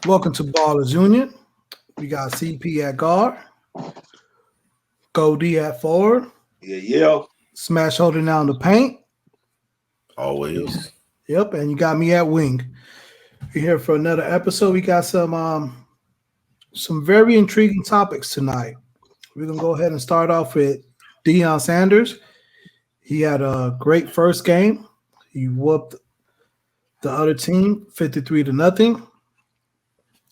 Welcome to Ballas Union. We got CP at guard, GeauxDee at forward, Yeah. Smash holding down the paint. Always. Yep, and you got me at wing. We're here for another episode. We got some very intriguing topics tonight. We're gonna go ahead and start off with Deion Sanders. He had a great first game. He whooped the other team 53 to nothing.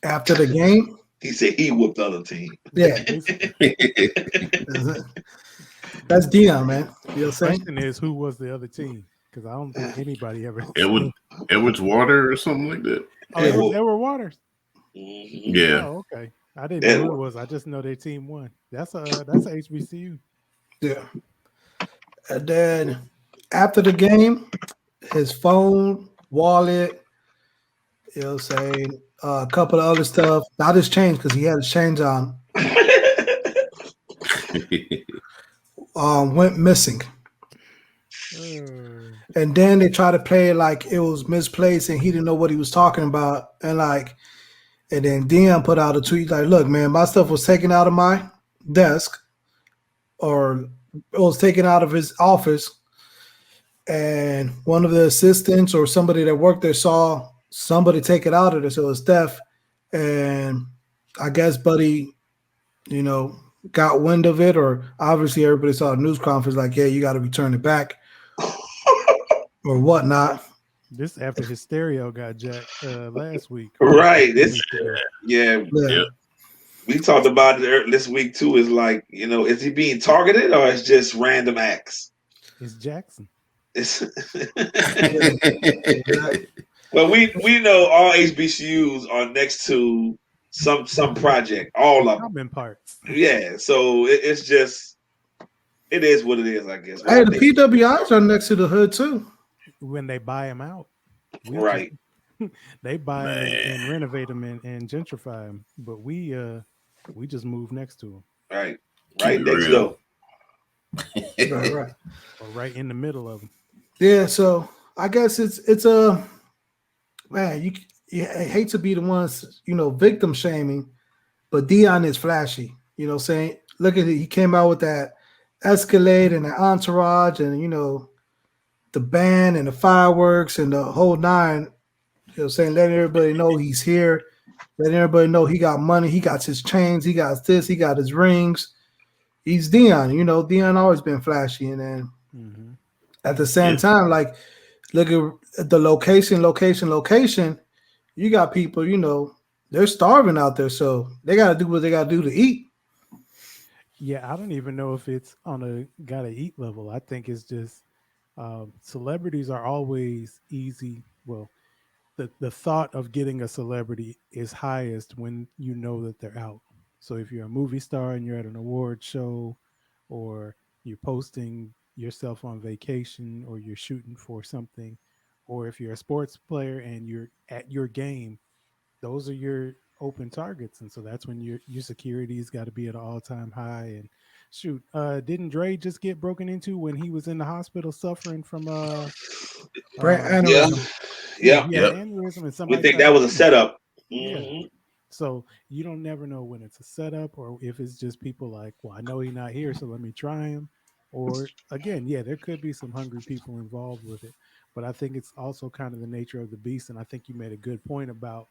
After the game, He said he whooped the other team. yeah, that's Deion, man. You know what I'm The saying? question is, who was the other team? Because I don't think anybody ever. Edwards Water or something like that. Oh, there were Waters. Mm-hmm. Yeah. Oh, okay. I didn't know who it was. I just know their team won. That's a HBCU. Yeah. And then after the game, his phone, wallet, you know what I'm saying, a couple of other stuff, not his change because he had his change on, went missing. And then they tried to play it like it was misplaced and he didn't know what he was talking about. And then Deion put out a tweet like, look, man, my stuff was taken out of my desk or it was taken out of his office. And one of the assistants or somebody that worked there saw somebody take it out of there. So it was Steph. And I guess Buddy, got wind of it, or obviously everybody saw a news conference like, yeah, you got to return it back or whatnot. This after his stereo got jacked last week. Right. Yeah. We talked about it this week too. Is like, is he being targeted or it's just random acts? It's Jackson. Well, we know all HBCUs are next to some project, all of them. In parts. Yeah, so it is what it is, I guess. Hey, the PWIs are next to the hood too. When they buy them out, right? They buy them and renovate them and gentrify them, but we just move next to them. Right next door. right. Or right in the middle of them. Yeah, so I guess it's a man. You hate to be the ones, victim shaming, but Deion is flashy. You know what I'm saying? Look at it. He came out with that Escalade and the entourage and, the band and the fireworks and the whole nine. You know what I'm saying? Letting everybody know he's here. Letting everybody know he got money. He got his chains. He got this. He got his rings. He's Deion. Deion always been flashy. And then at the same time, like, look at the location. You got people, they're starving out there, so they got to do what they got to do to eat. Yeah, I don't even know if it's on a gotta eat level. I think it's just celebrities are always easy. Well, the thought of getting a celebrity is highest when you know that they're out. So if you're a movie star and you're at an award show, or you're posting yourself on vacation, or you're shooting for something, or if you're a sports player and you're at your game, those are your open targets. And so that's when your security's got to be at an all-time high. And shoot, didn't Dre just get broken into when he was in the hospital suffering from brain aneurysm? Aneurysm, and somebody we think that was a setup. Yeah. So you don't never know when it's a setup or if it's just people like, well, I know he's not here, so let me try him. Or again, there could be some hungry people involved with it. But I think it's also kind of the nature of the beast. And I think you made a good point about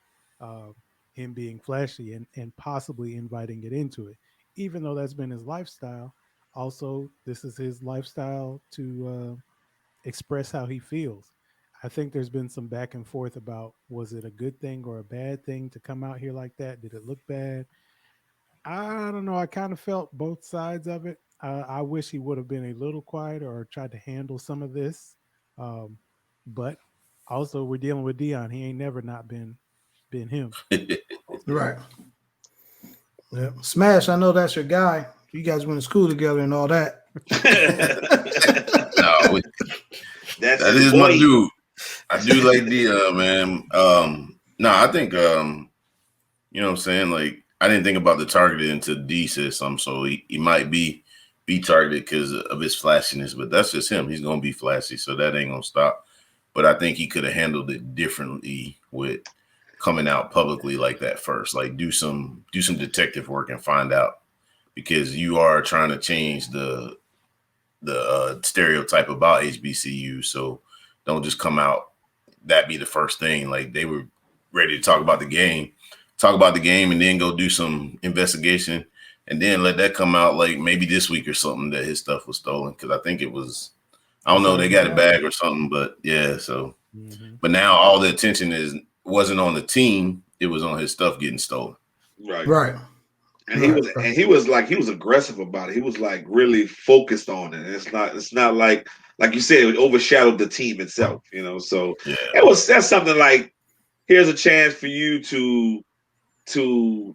him being flashy and possibly inviting it into it. Even though that's been his lifestyle, also this is his lifestyle to express how he feels. I think there's been some back and forth about, was it a good thing or a bad thing to come out here like that? Did it look bad? I don't know. I kind of felt both sides of it. I wish he would have been a little quieter or tried to handle some of this. But also we're dealing with Deion. He ain't never not been him. Right. Yeah. Smash, I know that's your guy. You guys went to school together and all that. No, that is my dude. I do like Deion, man. I think you know what I'm saying? Like, I didn't think about the targeted into D system, so he might be targeted because of his flashiness, but that's just him. He's gonna be flashy, so that ain't gonna stop. But I think he could have handled it differently with coming out publicly like that first. Like do some detective work and find out, because you are trying to change the stereotype about HBCU. So don't just come out, that be the first thing. Like they were ready to talk about the game, and then go do some investigation, and then let that come out like maybe this week or something that his stuff was stolen. Because I think it was, I don't know, they got it back or something, but yeah. So, but now all the attention wasn't on the team; it was on his stuff getting stolen. Right. And he was aggressive about it. He was like really focused on it. And it's not like you said, it overshadowed the team itself, you know. So that's something like, here's a chance for you to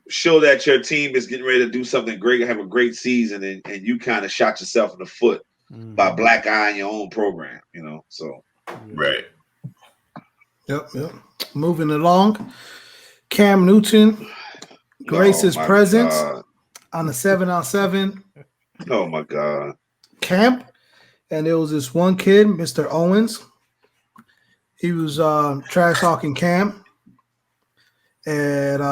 show that your team is getting ready to do something great, have a great season, and you kind of shot yourself in the foot by black eyeing your own program, you know. So right. Yep. Moving along, Cam Newton graces presence on the 7-on-7. Oh my God. Camp, and there was this one kid, Mr. Owens. He was trash talking Cam, and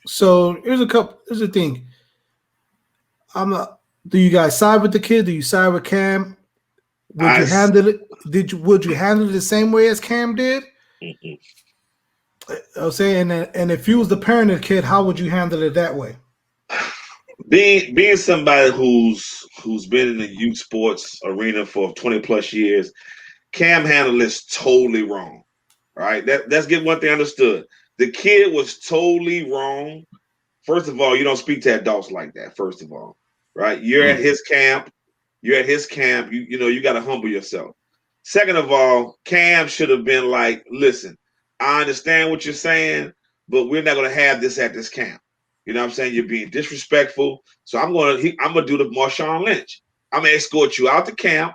so here's a thing. Do you guys side with the kid? Do you side with Cam? Would you handle it? Would you handle it the same way as Cam did? I'm saying, and if you was the parent of the kid, how would you handle it that way? Being somebody who's been in the youth sports arena for 20 plus years, Cam handled this totally wrong. Right? Let's get one thing understood. The kid was totally wrong. First of all, you don't speak to adults like that. First of all, right? You're at his camp. You know, you got to humble yourself. Second of all, Cam should have been like, listen, I understand what you're saying, but we're not going to have this at this camp. You know what I'm saying? You're being disrespectful. So I'm going to do the Marshawn Lynch. I'm going to escort you out to camp.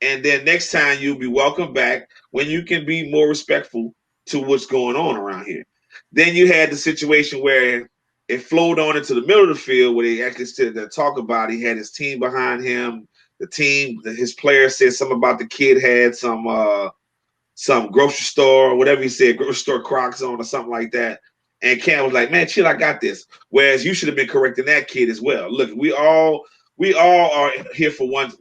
And then next time you'll be welcome back when you can be more respectful to what's going on around here. Then you had the situation where it flowed on into the middle of the field where they actually stood there talk about it. He had his team behind him. The team, his players said something about the kid had some grocery store, whatever he said, grocery store Crocs on or something like that. And Cam was like, man, chill, I got this. Whereas you should have been correcting that kid as well. Look, we all are here for one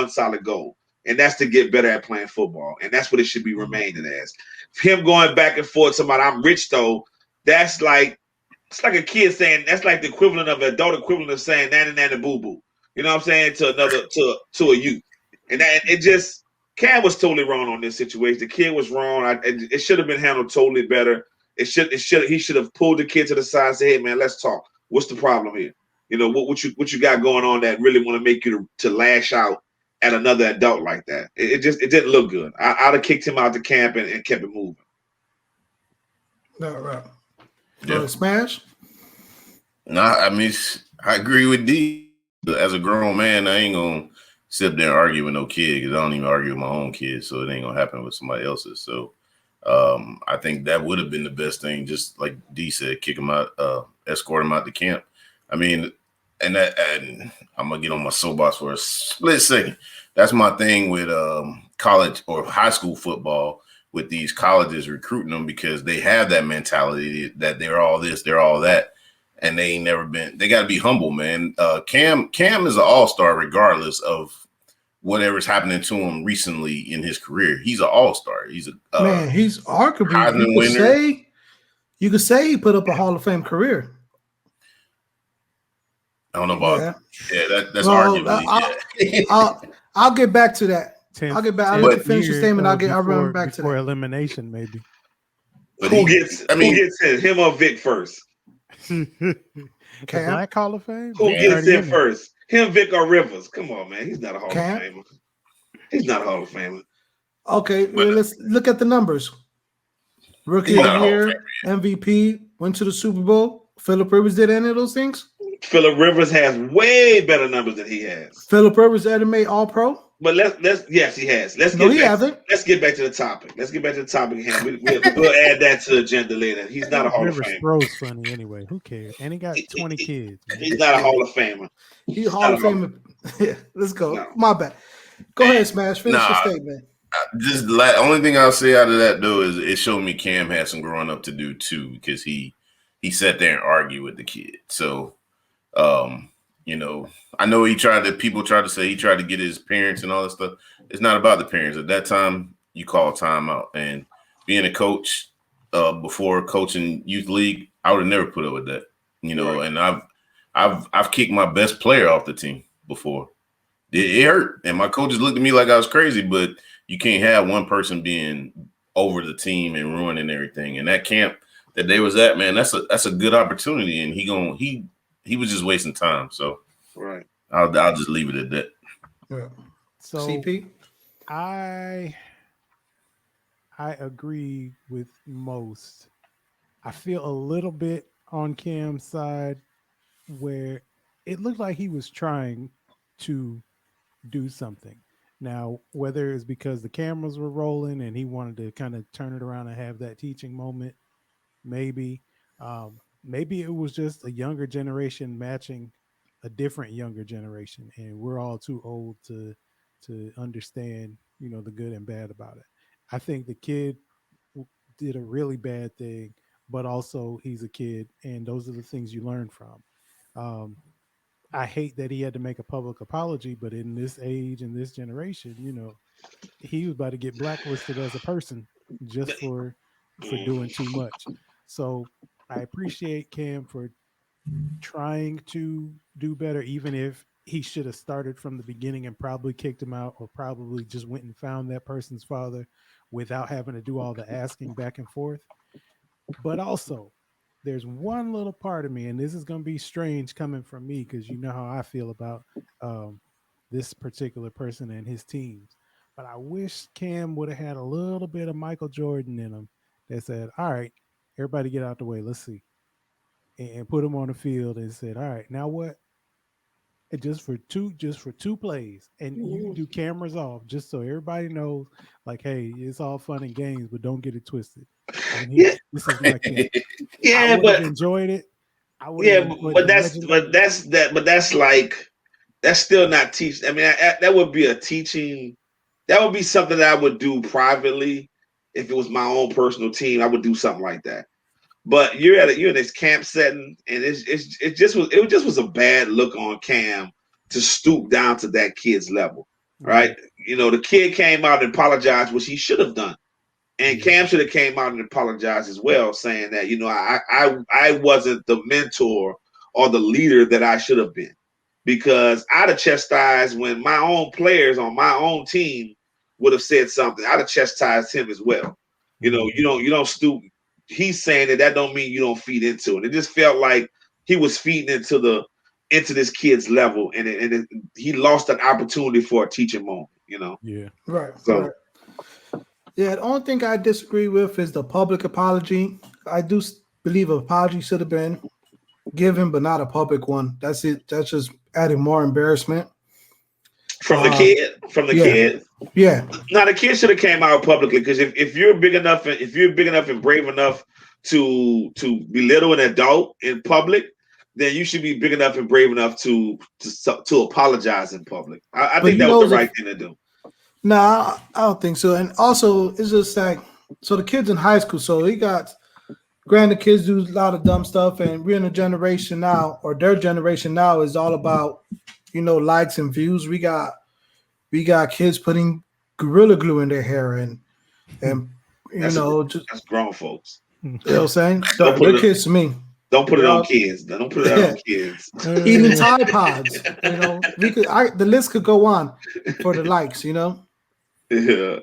solid goal. And that's to get better at playing football. And that's what it should be remaining as. Him going back and forth, somebody, I'm rich though, it's like a kid saying, that's like the equivalent of an adult equivalent of saying nanny nanny boo boo. You know what I'm saying? To a youth. And it just, Cam was totally wrong on this situation. The kid was wrong. It should have been handled totally better. He should have pulled the kid to the side and said, hey man, let's talk. What's the problem here? You know, what you got going on that really want to make you to lash out at another adult like that? It didn't look good. I'd have kicked him out the camp and kept it moving. All right. Yeah. Smash? No, I mean, I agree with D. As a grown man, I ain't gonna sit there and argue with no kid, because I don't even argue with my own kids, so it ain't gonna happen with somebody else's. So I think that would have been the best thing, just like D said, kick him out, escort him out the camp. I mean, and I'm gonna get on my soapbox for a split second. That's my thing with college or high school football, with these colleges recruiting them, because they have that mentality that they're all this, they're all that. And they ain't never been. They got to be humble, man. Cam is an all-star regardless of whatever's happening to him recently in his career. He's an all-star. He's a man. He's arguably you could say he put up a Hall of Fame career. I don't know about that's arguably. I'll get back to that. I'll get back. I'll let you finish your statement. I'll run back to that. For elimination, maybe. But who gets in, him or Vic first? Black Hall of Fame? Who gets in first? Him, Vic, or Rivers? Come on, man. He's not a Hall of Famer. He's not a Hall of Famer. Okay, let's look at the numbers. Rookie of the year, MVP, went to the Super Bowl. Phillip Rivers did any of those things? Phillip Rivers has way better numbers than he has. Phillip Rivers ever made All-Pro? But yes, he has. Let's get back to the topic. Let's get back to the topic again. We'll add that to the agenda later. He's not a Hall of Famer. Rivers funny anyway. Who cares? And he got 20 kids. Man. He's not a Hall of Famer. He's a Hall of Famer. Yeah, let's go. No. My bad. Go ahead, Smash. Finish your statement. Only thing I'll say out of that though is it showed me Cam had some growing up to do too, because he sat there and argued with the kid. So you know, I know people tried to say he tried to get his parents and all that stuff. It's not about the parents. At that time, you call timeout. And being a coach before coaching youth league, I would have never put up with that. You know, right. And I've kicked my best player off the team before. It hurt, and my coaches looked at me like I was crazy. But you can't have one person being over the team and ruining everything. And that camp that they was at, man, that's a good opportunity. And he was just wasting time. So right, I'll just leave it at that. Yeah. So CP, I agree with most. I feel a little bit on Cam's side where it looked like he was trying to do something. Now, whether it's because the cameras were rolling and he wanted to kind of turn it around and have that teaching moment, maybe. Maybe it was just a younger generation matching a different younger generation, and we're all too old to understand, the good and bad about it. I think the kid did a really bad thing, but also he's a kid, and those are the things you learn from. Um, I hate that he had to make a public apology, but in this age, in this generation, he was about to get blacklisted as a person just for doing too much. So I appreciate Cam for trying to do better, even if he should have started from the beginning and probably kicked him out, or probably just went and found that person's father without having to do all the asking back and forth. But also, there's one little part of me, and this is going to be strange coming from me because you know how I feel about um, this particular person and his teams. But I wish Cam would have had a little bit of Michael Jordan in him that said, "All right, everybody get out the way. Let's see," and put him on the field and said, "All right, now what? Just for two plays, and you can do cameras off, just so everybody knows, like, hey, it's all fun and games, but don't get it twisted. yeah, This is my camp." I yeah, would have but enjoyed it. I would have yeah, enjoyed but the legend. that's like that's still not teaching. I mean, that would be a teaching. That would be something that I would do privately if it was my own personal team. I would do something like that. But you're in this camp setting, and it just was a bad look on Cam to stoop down to that kid's level, right? The kid came out and apologized, which he should have done, and Cam should have came out and apologized as well, saying that I wasn't the mentor or the leader that I should have been, because I'd have chastised when my own players on my own team would have said something. I'd have chastised him as well. You don't stoop. He's saying that don't mean you don't feed into it. It just felt like he was feeding into this kid's level, and he lost an opportunity for a teaching moment. Yeah. right, So right. Yeah, the only thing I disagree with is the public apology. I do believe an apology should have been given, but not a public one. That's it. That's just adding more embarrassment. from the kid, Yeah, yeah. now the kid should have came out publicly, because if you're big enough and brave enough to belittle an adult in public, then you should be big enough and brave enough to apologize in public. I But think he that was the knows right if thing to do. no, I don't think so. And also, it's just like so the kids in high school. So he got granted, kids do a lot of dumb stuff, and we're in a generation now, or their generation now is all about likes and views. We got kids putting gorilla glue in their hair and That's just that's grown folks. what I'm saying? Don't put They're it kids to me. don't put it They're on all kids. Don't put it out on kids. eating Tide Pods. The list could go on for the likes. Yeah.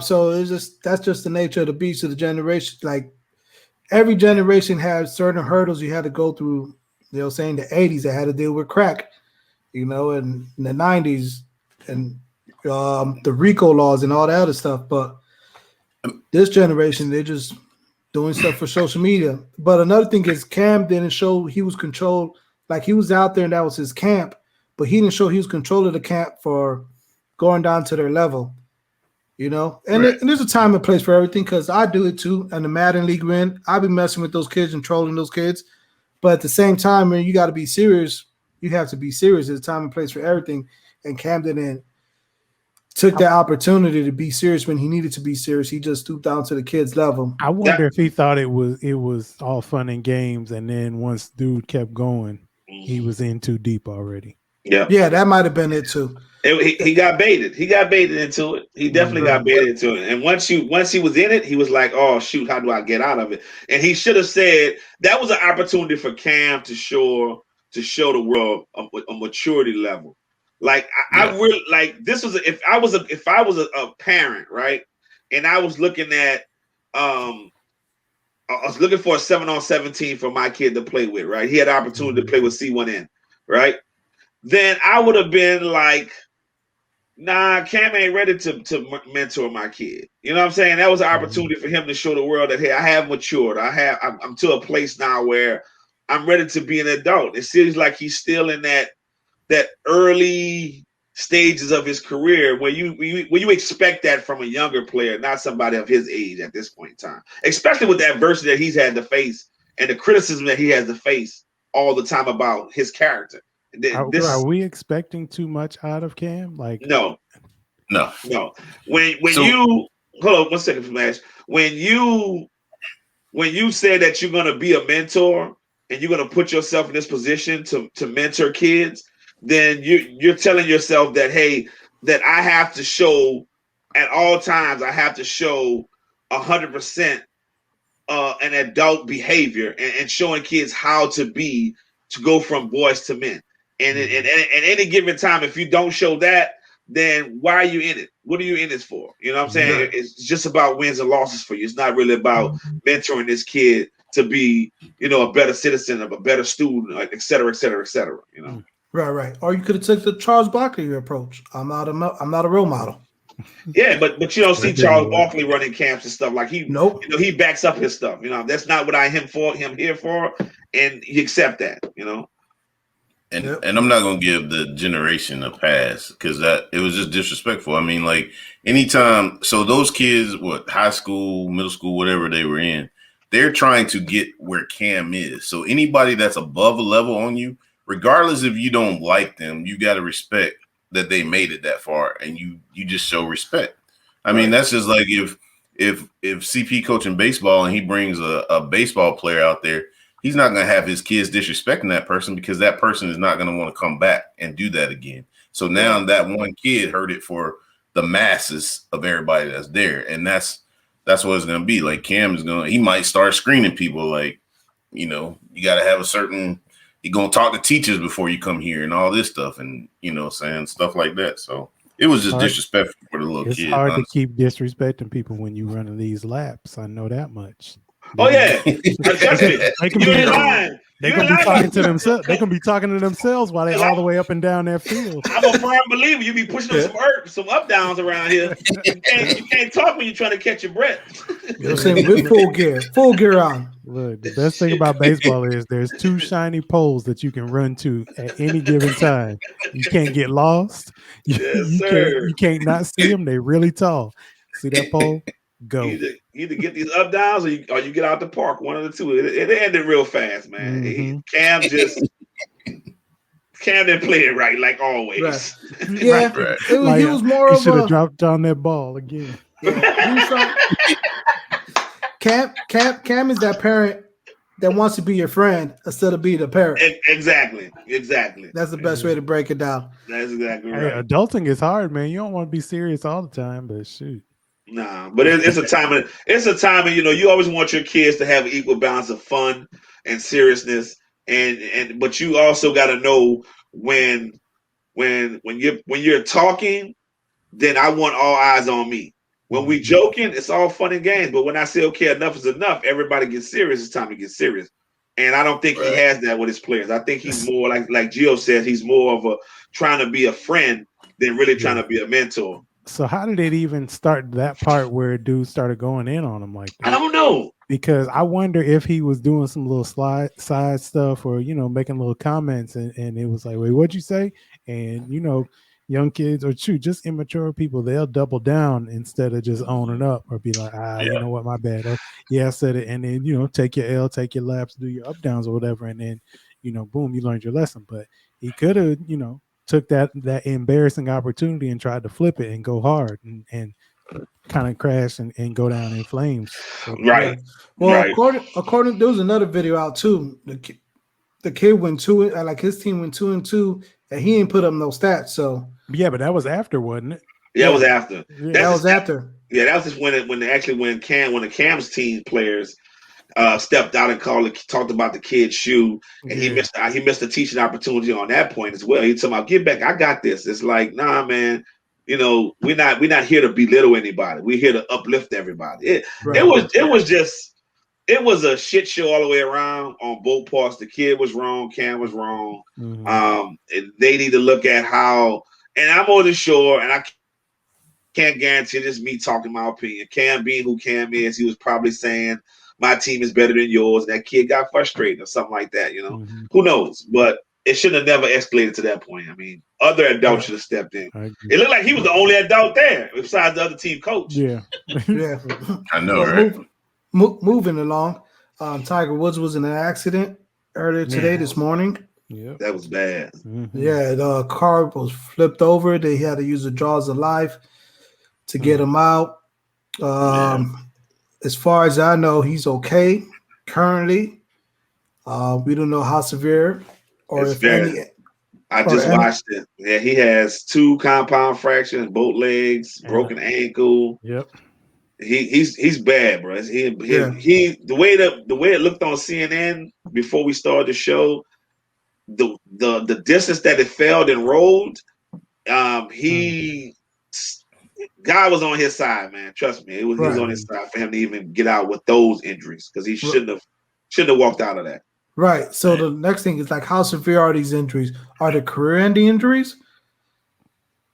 So that's just the nature of the beast of the generation. Like every generation has certain hurdles you had to go through. Saying the 80s they had to deal with crack, and in the 90s and the RICO laws and all that other stuff. But this generation, they're just doing stuff for social media. But another thing is Cam didn't show he was controlled. Like he was out there and that was his camp, but he didn't show he was controlling the camp for going down to their level. And, Right. and there's a time and place for everything, because I do it too. And the Madden League win, I'll be messing with those kids and trolling those kids. But at the same time, man, you got to be serious. You have to be serious. There's a time and place for everything. And Cam didn't took that opportunity to be serious when he needed to be serious. He just stooped down to the kids' level. I wonder if he thought it was all fun and games, and then once dude kept going, he was in too deep already. Yeah, that might have been it too. He got baited. He got baited into it. He definitely got baited into it. And once he was in it, he was like, "Oh shoot, how do I get out of it?" And he should have said that was an opportunity for Cam to show the world a maturity level. Like I really like this was if I was a parent, right, and I was looking at I was looking for a 7-on-17 for my kid to play with, right? He had the opportunity to play with C1N, right? Then I would have been like, nah, Cam ain't ready to mentor my kid. You know what I'm saying? That was an opportunity for him to show the world that, hey, I have matured. I'm to a place now where I'm ready to be an adult. It seems like he's still in that early stages of his career when you expect that from a younger player, not somebody of his age at this point in time, especially with the adversity that he's had to face and the criticism that he has to face all the time about his character. Are we expecting too much out of Cam? Like no. When So- you hold on 1 second, Flash. When you say that you're going to be a mentor and you're going to put yourself in this position to mentor kids, then you're telling yourself that, hey, that I have to show at all times. I have to show 100% an adult behavior and showing kids how to go from boys to men. And at any given time, if you don't show that, then why are you in it? What are you in this for? You know what I'm saying? Right. It's just about wins and losses for you. It's not really about mentoring this kid to be, a better citizen, a better student, like et cetera, et cetera, et cetera. Right. Or you could have took the Charles Barkley approach. I'm not a role model. Yeah, but you don't see Charles Barkley running camps and stuff like Nope. He backs up his stuff. That's not what him here for, and you accept that. And I'm not gonna give the generation a pass because it was just disrespectful. I mean, like anytime, so those kids, high school, middle school, whatever they were in, they're trying to get where Cam is. So anybody that's above a level on you, regardless if you don't like them, you got to respect that they made it that far, and you just show respect. I mean, that's just like if CP coaching baseball and he brings a baseball player out there. He's not going to have his kids disrespecting that person because that person is not going to want to come back and do that again. So now that one kid heard it for the masses of everybody that's there. And that's what it's going to be. Like Cam he might start screening people like, you got to have you're going to talk to teachers before you come here and all this stuff and, saying stuff like that. So it was just disrespectful for the little kid. It's hard to keep disrespecting people when you're running these laps. I know that much. Oh yeah, they can be talking to themselves. They can be talking to themselves while they're all the way up and down that field. I'm a firm believer. You be pushing up some up downs around here. You can't talk when you're trying to catch your breath. You're saying with full gear on. Look, the best thing about baseball is there's two shiny poles that you can run to at any given time. You can't get lost. You can't not see them. They're really tall. See that pole? Go. You either get these up downs or you get out the park. One of the two. It ended real fast, man. Mm-hmm. Cam didn't play it right, like always. Right. Yeah, right. He was more he of should have dropped down that ball again. Yeah, Cam is that parent that wants to be your friend instead of being a parent. Exactly. That's the best way to break it down. That's exactly right. Hey, adulting is hard, man. You don't want to be serious all the time, but shoot. Nah, but it's a time. You always want your kids to have an equal balance of fun and seriousness, but you also got to know when you're talking, then I want all eyes on me. When we joking, it's all fun and games. But when I say okay, enough is enough, everybody gets serious. It's time to get serious. And I don't think he has that with his players. I think he's more like Gio said. He's more of a trying to be a friend than really trying to be a mentor. So how did it even start that part where dudes started going in on him like that? I don't know. Because I wonder if he was doing some little side stuff or, making little comments and it was like, wait, what'd you say? And, young kids or just immature people, they'll double down instead of just owning up or be like, you know what, my bad. Or, yeah, I said it. And then, take your L, take your laps, do your up downs or whatever. And then, boom, you learned your lesson. But he could have, took that embarrassing opportunity and tried to flip it and go hard and kind of crash and go down in flames. So Right. Well, Right. according there was another video out too. The kid went like his team went 2-2, and he didn't put up no stats. So yeah, but that was after, wasn't it? Yeah, it was after. Yeah. That was after. Yeah, that was just when the Cam's team players stepped out and talked about the kid's shoe, and he missed a teaching opportunity on that point as well. He told about, get back, I got this. It's like, nah, man, we're not here to belittle anybody. We're here to uplift everybody. It was a shit show all the way around on both parts. The kid was wrong, Cam was wrong. Mm-hmm. And they need to look at how, and I'm on the shore, and I can't guarantee this is me talking my opinion. Cam being who Cam is, he was probably saying my team is better than yours. And that kid got frustrated or something like that. Mm-hmm. Who knows? But it should have never escalated to that point. I mean, other adults should have stepped in. It looked like he was the only adult there besides the other team coach. Yeah, yeah. I know, right? Moving along, Tiger Woods was in an accident earlier today, this morning. Yeah, that was bad. Mm-hmm. Yeah, the car was flipped over. They had to use the jaws of life to get him out. As far as I know, he's okay currently. We don't know how severe or It's if very, any. I just watched it. Yeah, he has 2 compound fractures, both legs, broken ankle. Yep. He's bad, bro. The way it looked on CNN before we started the show, the distance that it fell and rolled, God was on his side, man. Trust me, he was on his side for him to even get out with those injuries because he shouldn't have walked out of that. Right. So the next thing is like, how severe are these injuries? Are they career-ending injuries?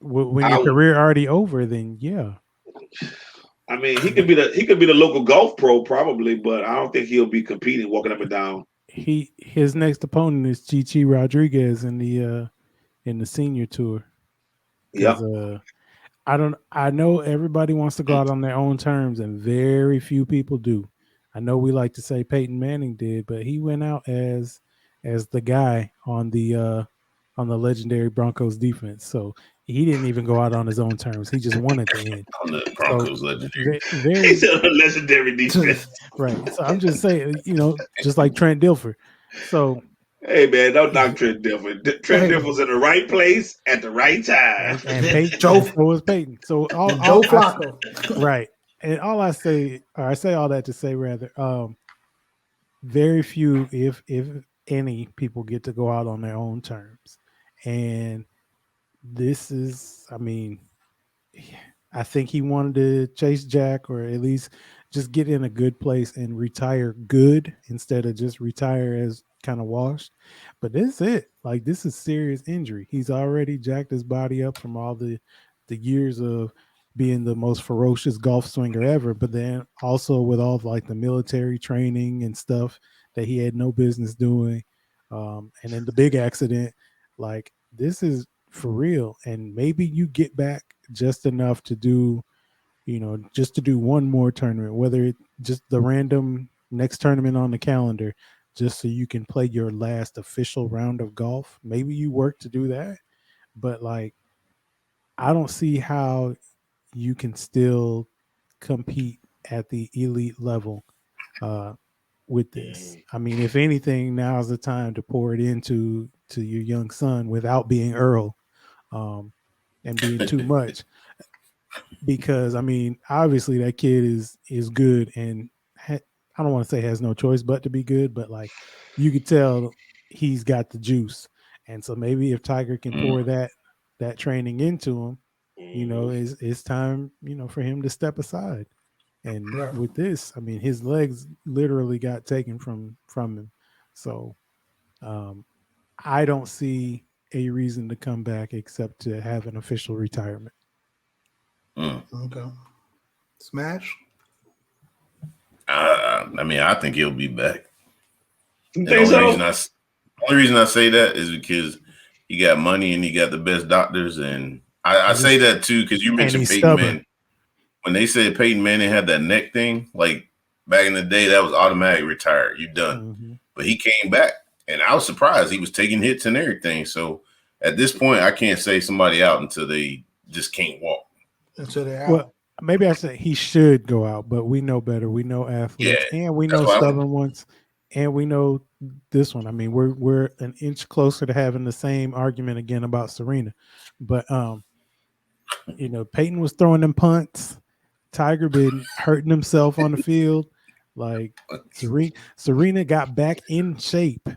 When your career already over, then yeah. I mean, he could be the local golf pro probably, but I don't think he'll be competing walking up and down. His next opponent is Chi Rodriguez in the senior tour. Yeah. I know everybody wants to go out on their own terms, and very few people do. I know we like to say Peyton Manning did, but he went out as the guy on the legendary Broncos defense. So he didn't even go out on his own terms. He just won at the end. On the Broncos legendary. He's a legendary defense. Right. So I'm just saying, just like Trent Dilfer. So hey man, don't knock Trent Dilfer. Trent Dilfer's in the right place at the right time. And Peyton, so was Peyton. So Joe Flacco. Right. And I say all that to say rather, very few, if any, people get to go out on their own terms. And this is, I mean, I think he wanted to chase Jack, or at least just get in a good place and retire good instead of just retire as kind of washed. But this is it. Like, this is serious injury. He's already jacked his body up from all the years of being the most ferocious golf swinger ever, but then also with all of like the military training and stuff that he had no business doing. And then the big accident, like, this is for real. And maybe you get back just enough to do, just to do one more tournament, whether it just the random next tournament on the calendar, just so you can play your last official round of golf. Maybe you work to do that, but like, I don't see how you can still compete at the elite level with this. I mean, if anything, now is the time to pour it into your young son without being Earl and being too much. Because I mean, obviously that kid is good, and I don't want to say has no choice but to be good, but like, you could tell he's got the juice. And so maybe if Tiger can pour that training into him, it's time, for him to step aside. And with this, I mean, his legs literally got taken from him. So I don't see a reason to come back except to have an official retirement. Okay. Smash? I mean, I think he'll be back. You think so? The only reason I say that is because he got money and he got the best doctors. And I say that too because you mentioned Peyton Manning. When they said Peyton Manning had that neck thing, like back in the day, that was automatic retired. You're done. Mm-hmm. But he came back, and I was surprised. He was taking hits and everything. So at this point, I can't say somebody out until they just can't walk. Until they're out. Well, maybe I said he should go out, but we know better. We know athletes, and we know stubborn ones, and we know this one. I mean, we're an inch closer to having the same argument again about Serena, but Peyton was throwing them punts. Tiger been hurting himself on the field. Like Serena got back in shape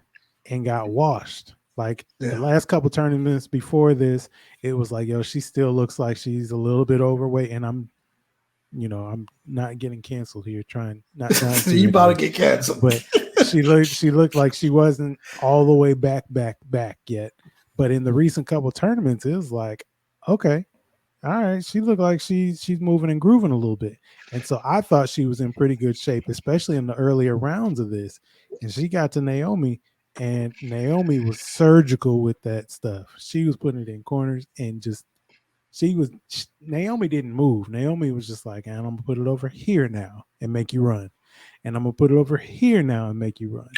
and got washed. Like the last couple tournaments before this, it was like, yo, she still looks like she's a little bit overweight, and I'm not getting canceled here. Trying not to. You about to get canceled, but she looked like she wasn't all the way back yet. But in the recent couple tournaments, it was like, okay, all right, she looked like she's moving and grooving a little bit. And so I thought she was in pretty good shape, especially in the earlier rounds of this. And she got to Naomi, and Naomi was surgical with that stuff. She was putting it in corners and just Naomi didn't move. Naomi was just like, and I'm gonna put it over here now and make you run. And I'm gonna put it over here now and make you run.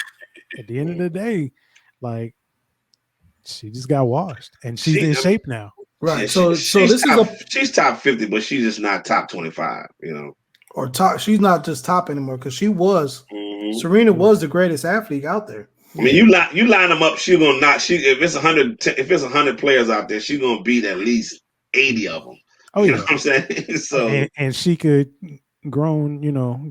At the end of the day, like, she just got washed and she's in shape now. Right. Yeah, so she's top 50, but she's just not top 25, Or top, she's not just top anymore because she was Serena was the greatest athlete out there. I mean, you line them up, she's gonna knock if it's 100 players out there, she's gonna beat at least 80 of them. Oh, you know what I'm saying? So and she could grown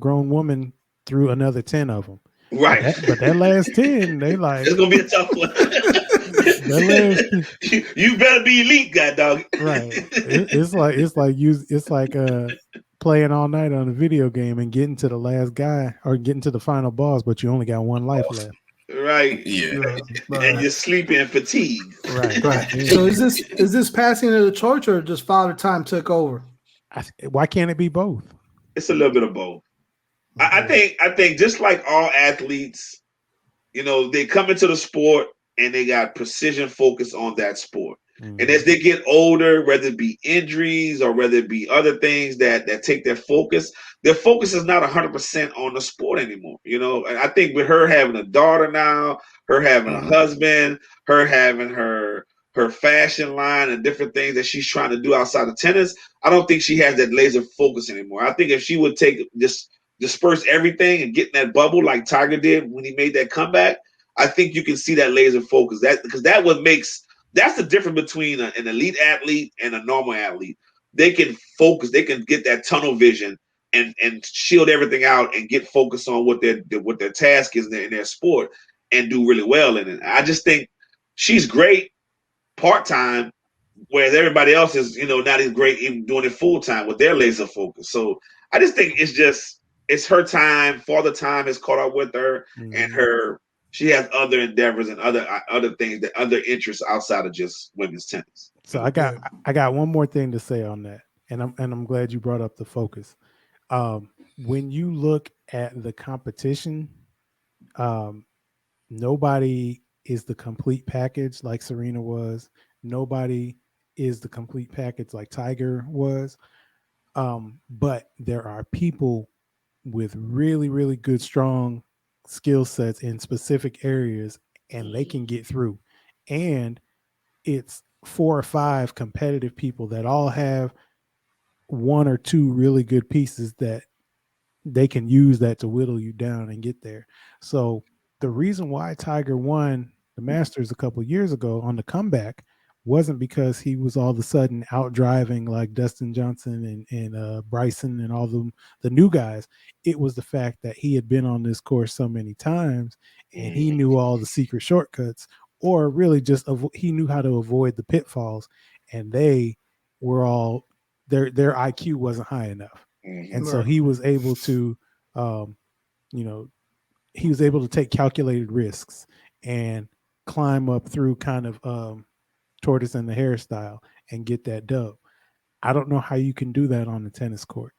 woman through another 10 of them. Right. But that last 10, they like it's gonna be a tough one. you better be elite, god dog. Right. It's like playing all night on a video game and getting to the last guy or getting to the final boss, but you only got one life left. Right. Yeah. Right. And you're sleepy and fatigued. Right. So is this passing of the torch or just Father Time took over? Why can't it be both? It's a little bit of both. I think just like all athletes, they come into the sport and they got precision focus on that sport. Mm-hmm. And as they get older, whether it be injuries or whether it be other things that take their focus is not 100% on the sport anymore. And I think with her having a daughter now, her having a husband, her having her fashion line and different things that she's trying to do outside of tennis, I don't think she has that laser focus anymore. I think if she would disperse everything and get in that bubble like Tiger did when he made that comeback, I think you can see that laser focus. Because that's the difference between an elite athlete and a normal athlete. They can focus, they can get that tunnel vision and shield everything out and get focused on what their task is in their sport and do really well in it. I just think she's great part-time, whereas everybody else is, not as great in doing it full-time with their laser focus. So I just think it's her time. Father Time has caught up with her, and she has other endeavors and other things, that other interests outside of just women's tennis. So I got one more thing to say on that, and I'm glad you brought up the focus. When you look at the competition, nobody is the complete package like Serena was. Nobody is the complete package like Tiger was. But there are people with really, really good, strong skill sets in specific areas, and they can get through. And it's 4 or 5 competitive people that all have 1 or 2 really good pieces that they can use that to whittle you down and get there. So the reason why Tiger won the Masters a couple of years ago on the comeback wasn't because he was all of a sudden out driving like Dustin Johnson and Bryson and all the new guys. It was the fact that he had been on this course so many times and he knew all the secret shortcuts, or really just he knew how to avoid the pitfalls, and they were all their IQ wasn't high enough. And so he was able to, he was able to take calculated risks and climb up through kind of tortoise and the hairstyle and get that dub. I don't know how you can do that on the tennis court,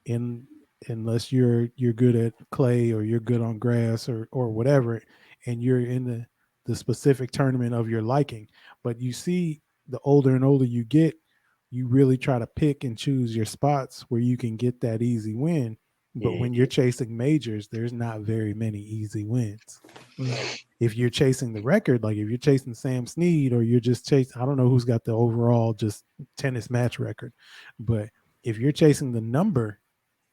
unless you're good at clay or you're good on grass or whatever, and you're in the specific tournament of your liking. But you see, the older and older you get, you really try to pick and choose your spots where you can get that easy win, But when you're chasing majors, there's not very many easy wins. If you're chasing the record, like if you're chasing Sam Snead, or you're just chasing, I don't know who's got the overall just tennis match record, but if you're chasing the number,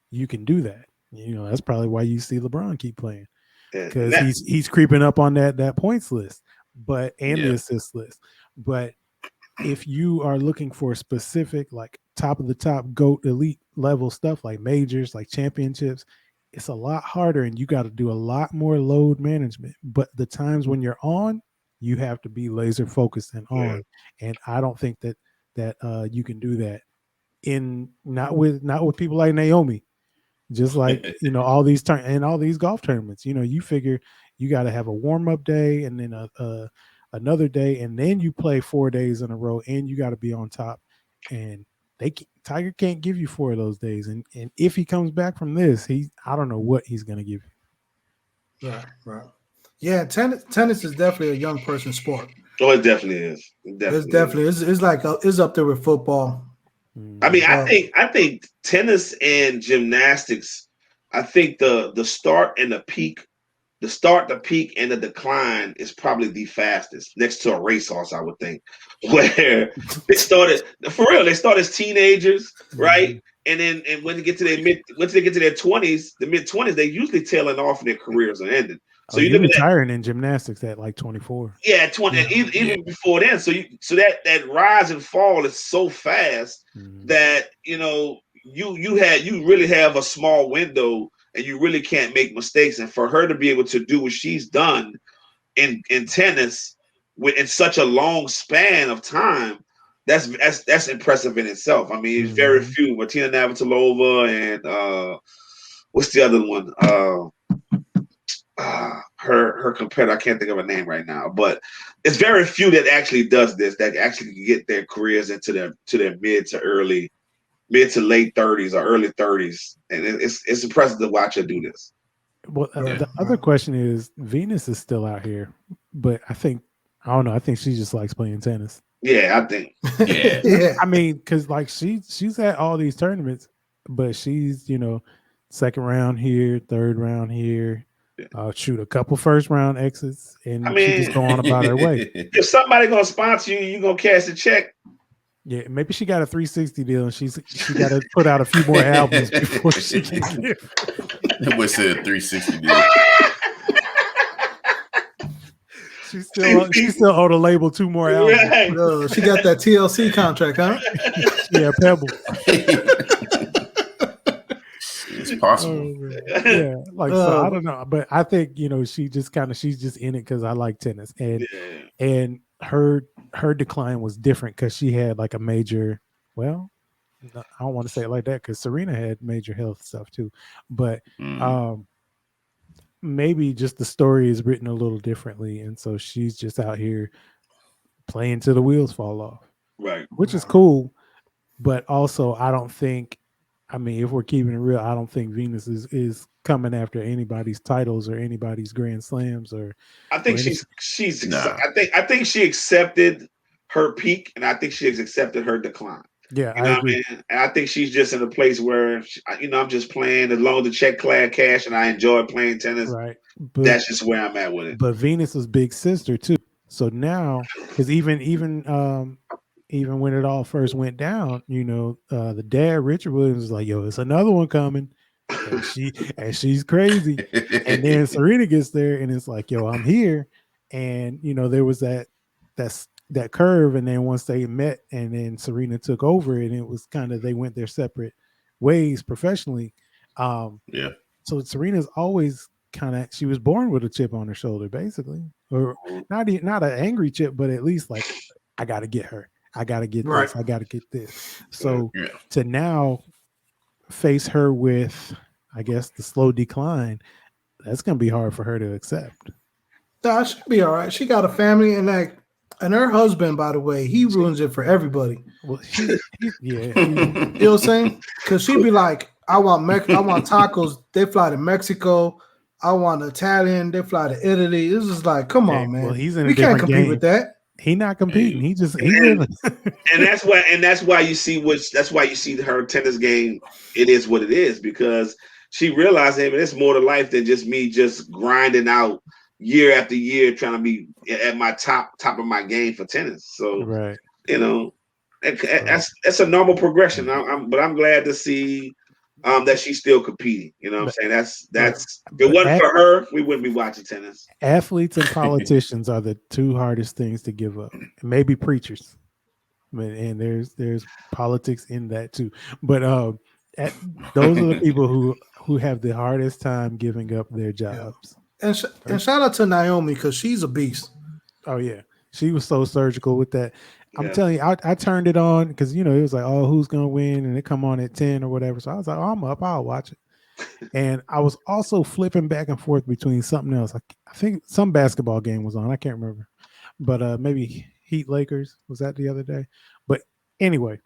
you can do that. That's probably why you see LeBron keep playing, because he's creeping up on that points list, and the assist list. But if you are looking for specific, like top of the top GOAT elite level stuff, like majors, like championships, it's a lot harder, and you got to do a lot more load management. But the times when you're on, you have to be laser focused and on. And I don't think that you can do that not with people like Naomi. Just like, all these all these golf tournaments, you figure you got to have a warm-up day, and then another day, and then you play 4 days in a row, and you got to be on top. And Tiger can't give you 4 of those days. And if he comes back from this, I don't know what he's going to give you. Right. Yeah, tennis is definitely a young person sport. Oh, it definitely is. It's like it's up there with football. I mean, I think tennis and gymnastics, I think the start and the peak, and the decline is probably the fastest, next to a racehorse, I would think. Where they started as teenagers, right? And when they get to their mid-20s, they usually tailing off in their careers and ending. So you're retiring in gymnastics at like 24. Yeah, 20. Yeah. Even before then. So that rise and fall is so fast that you really have a small window, and you really can't make mistakes. And for her to be able to do what she's done in tennis in such a long span of time, that's impressive in itself. I mean, it's very few. Martina Navratilova and what's the other one? Her competitor, I can't think of her name right now, but it's very few that actually does this, that actually can get their careers into their mid to late 30s or early 30s, and it's impressive to watch her do this. Well, the other question is, Venus is still out here, but I think she just likes playing tennis. Yeah, I think. Yeah. I mean, because like she's at all these tournaments, but she's second round here, third round here. Shoot a couple first round exits, and she just go on about her way. If somebody gonna sponsor you gonna cash a check. Yeah, maybe she got a 360 deal, and she got to put out a few more albums before she can get. That boy said 360 deal. She still owed a label 2 more albums. Right. She got that TLC contract, huh? Yeah, Pebble. It's possible. So I don't know, but I think she's just in it because I like tennis, and her decline was different because she had like a major. Well, I don't want to say it like that because Serena had major health stuff too, but maybe just the story is written a little differently, and so she's just out here playing till the wheels fall off, right? Which is cool, but also I don't think. I mean, if we're keeping it real, I don't think Venus is coming after anybody's titles or anybody's Grand Slams I think I think she accepted her peak, and I think she has accepted her decline. Yeah, I agree. What I mean? And I think she's just in a place where I'm just playing as long as the check clear cash, and I enjoy playing tennis. Right, that's just where I'm at with it. But Venus was big sister too, so now because even when it all first went down, the dad, Richard Williams, was like, yo, it's another one coming. And she's crazy. And then Serena gets there and it's like, yo, I'm here. And, there was that curve. And then once they met and then Serena took over, and it was kind of, they went their separate ways professionally. So Serena's always she was born with a chip on her shoulder, basically. Or not an angry chip, but at least like, I got to get her. I got to get this. I got to get this. So to now face her with, I guess, the slow decline, that's going to be hard for her to accept. Nah, she'll be all right. She got a family, and her husband, by the way, he ruins it for everybody. Well, you know what I'm saying? Because she'd be like, I want tacos. They fly to Mexico. I want Italian. They fly to Italy. This is like, come on, man. Well, he's in we can't compete with that. He not competing. He just and that's why you see her tennis game. It is what it is, because she realized, hey, man, it's more to life than just me just grinding out year after year trying to be at my top of my game for tennis. So Right. you know, that's a normal progression. But I'm glad to see that she's still competing. You know what I'm saying? That's if it wasn't for her, we wouldn't be watching tennis. Athletes and politicians are the two hardest things to give up. Maybe preachers. And there's politics in that too. But those are the people who have the hardest time giving up their jobs. Yeah. And shout out to Naomi because she's a beast. Oh yeah, she was so surgical with that. I'm telling you, I turned it on because it was like, oh, who's gonna win, and it come on at 10 or whatever. So I was like, oh, I'm up, I'll watch it. And I was also flipping back and forth between something else. I think some basketball game was on. I can't remember, but maybe Heat Lakers was that the other day. But anyway,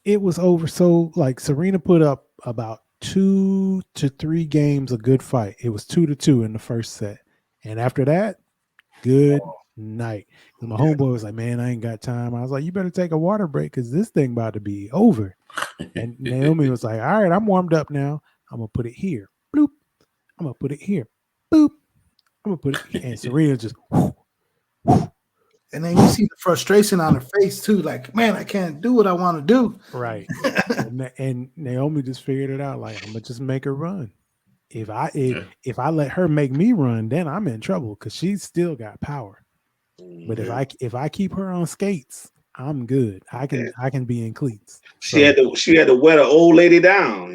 it was over. So like Serena put up about 2 to 3 games a good fight. It was 2-2 in the first set, and after that, good night. My homeboy was like, "Man, I ain't got time." I was like, "You better take a water break because this thing about to be over." And Naomi was like, "All right, I'm warmed up now. I'm gonna put it here. Bloop. I'm gonna put it here. Boop. I'm gonna put it here." And Serena just whoo, whoo. And then you see the frustration on her face too, like, man, I can't do what I want to do. Right. and Naomi just figured it out. Like, I'm gonna just make her run. If I let her make me run, then I'm in trouble because she's still got power. But if I keep her on skates, I'm good. I can be in cleats. She had to wear the old lady down.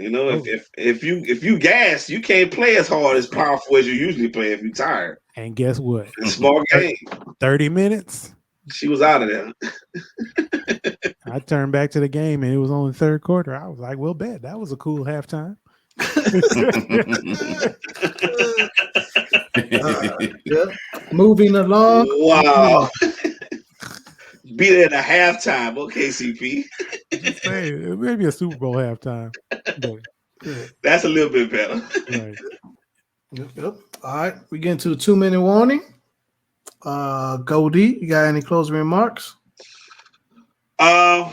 If you gas, you can't play as hard as powerful as you usually play if you're tired. And guess what? It's a small game. 30 minutes. She was out of there. I turned back to the game and it was only the third quarter. I was like, well, bet that was a cool halftime. Moving along. Wow. Be there at a halftime. Okay, CP. Just saying, maybe a Super Bowl halftime. That's a little bit better. Right. Yep. All right. We get into the 2-minute warning. GeauxDee, you got any closing remarks? I'm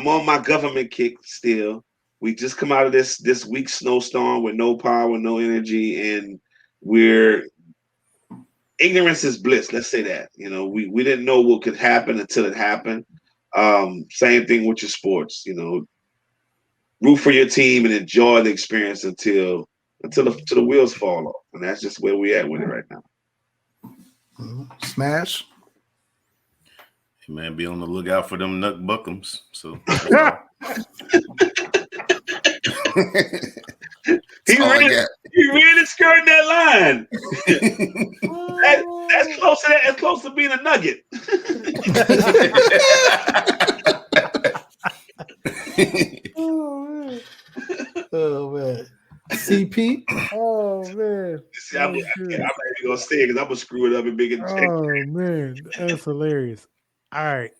on my government kick still. We just come out of this week snowstorm with no power, with no energy, and ignorance is bliss. Let's say that. We didn't know what could happen until it happened. Same thing with your sports. Root for your team and enjoy the experience until the wheels fall off, and that's just where we at with it right now. Smash. Hey man, be on the lookout for them Nuck Buckums. So he really skirting that line. That's close to that. That's close to being a nugget. Oh man. CP. Oh man. See, I'm not even gonna stay because I'm gonna screw it up and make it. Oh man, that's hilarious. All right.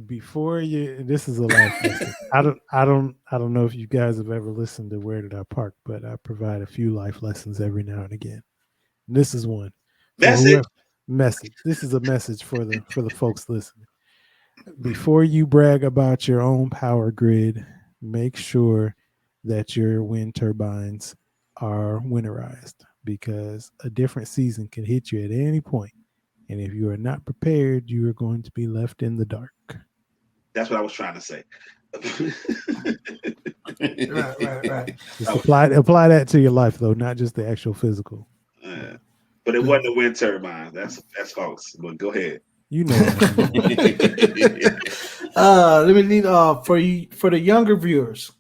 Before this is a life lesson. I don't know if you guys have ever listened to Where Did I Park, but I provide a few life lessons every now and again. And this is one. Message. This is a message for the folks listening. Before you brag about your own power grid, make sure that your wind turbines are winterized, because a different season can hit you at any point. And if you are not prepared, you are going to be left in the dark. That's what I was trying to say. Right. Just apply that to your life, though, not just the actual physical. But it wasn't a wind turbine. That's false. But go ahead. You know. Let me lead for the younger viewers.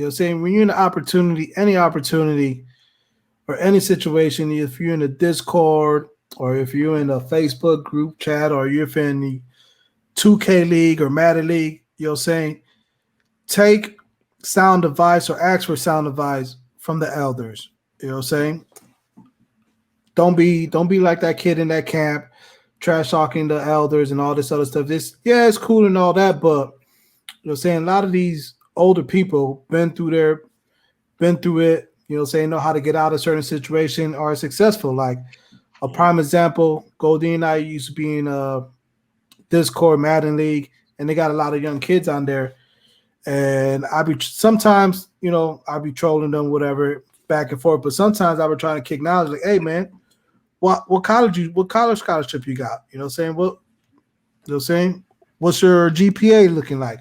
Saying when you're in any opportunity or any situation, if you're in a Discord or if you're in a Facebook group chat or you're in the 2K League or Madden League, saying take sound advice or ask for sound advice from the elders. Saying don't be like that kid in that camp trash talking the elders and all this other stuff. It's cool and all that, but saying a lot of these older people been through it, saying know how to get out of certain situation, are successful. Like a prime example, GeauxDee and I used to be in a Discord Madden League, and they got a lot of young kids on there. And I be sometimes, I be trolling them, whatever, back and forth. But sometimes I would try to kick knowledge, like, hey man, what college scholarship you got? You know what I'm saying? What's your GPA looking like?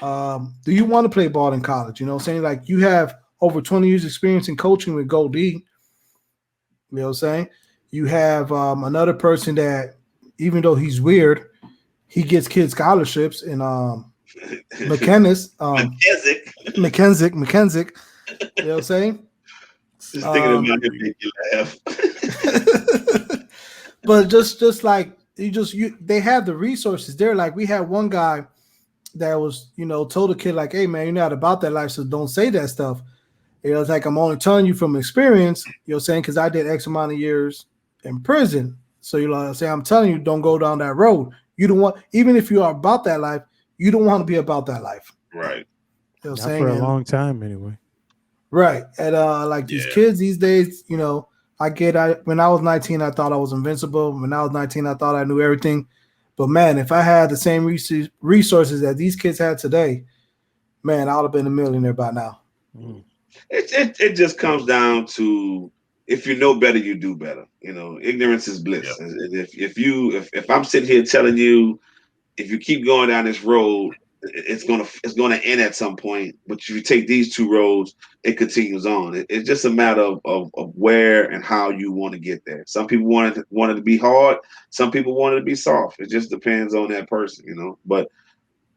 Do you want to play ball in college? You know what I'm saying? Like, you have over 20 years experience in coaching with GeauxDee. You know what I'm saying? You have another person that, even though he's weird, he gets kids scholarships in McKenzie. You know what I'm saying? Just thinking about it make you laugh. But just like they have the resources there. Like, we had one guy that was, told a kid, like, hey man, you're not about that life, so don't say that stuff. It's like, I'm only telling you from experience, you know what I'm saying, because I did X amount of years in prison. So I'm telling you, don't go down that road. You don't want, even if you are about that life, you don't want to be about that life. Right. You know what I'm Not saying? for a long time anyway. Right. And like these kids these days, when I was 19, I thought I was invincible. When I was 19, I thought I knew everything. But man, if I had the same resources that these kids had today, man, I would have been a millionaire by now. It just comes down to, if you know better, you do better. Ignorance is bliss. Yep. And if I'm sitting here telling you, if you keep going down this road, it's gonna end at some point. But if you take these two roads, it continues on. It's just a matter of where and how you want to get there. Some people want it to be hard. Some people want it to be soft. It just depends on that person, But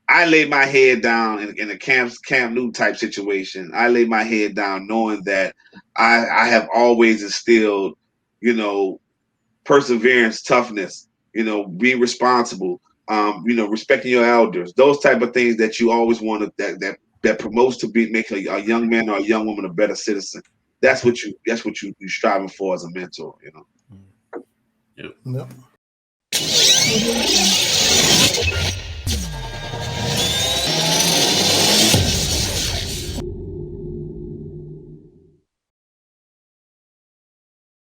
I laid my head down in a Cam Newton type situation. I laid my head down knowing that I have always instilled, perseverance, toughness, being responsible, respecting your elders, those type of things that you always want to, that promotes to make a young man or a young woman a better citizen. That's what you're striving for as a mentor, Yep. Yep.